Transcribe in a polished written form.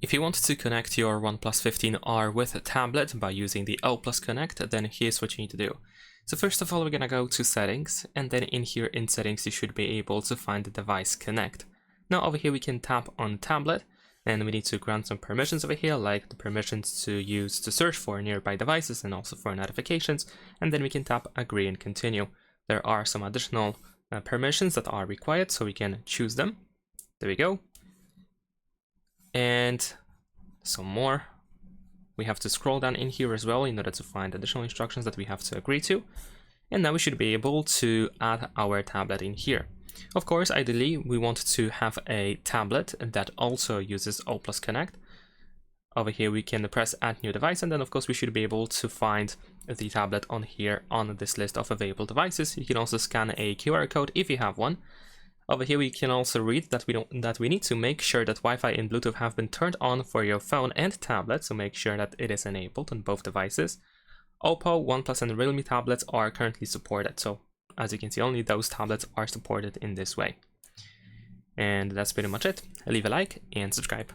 If you want to connect your OnePlus 15R with a tablet by using the O Plus Connect, then here's what you need to do. So first of all, we're gonna go to Settings, and then in here in Settings, you should be able to find the Device Connect. Now over here, we can tap on Tablet, and we need to grant some permissions over here, like the permissions to use to search for nearby devices and also for notifications, and then we can tap Agree and Continue. There are some additional permissions that are required, so we can choose them. There we go. And some more. We have to scroll down in here as well in order to find additional instructions that we have to agree to. And now we should be able to add our tablet in here. Of course, ideally, we want to have a tablet that also uses O Plus Connect. Over here, we can press Add New Device, and then of course we should be able to find the tablet on here on this list of available devices. You can also scan a QR code if you have one. Over here, we can also read that we need to make sure that Wi-Fi and Bluetooth have been turned on for your phone and tablet, so make sure that it is enabled on both devices. Oppo, OnePlus, and Realme tablets are currently supported, so as you can see, only those tablets are supported in this way. And that's pretty much it. Leave a like and subscribe.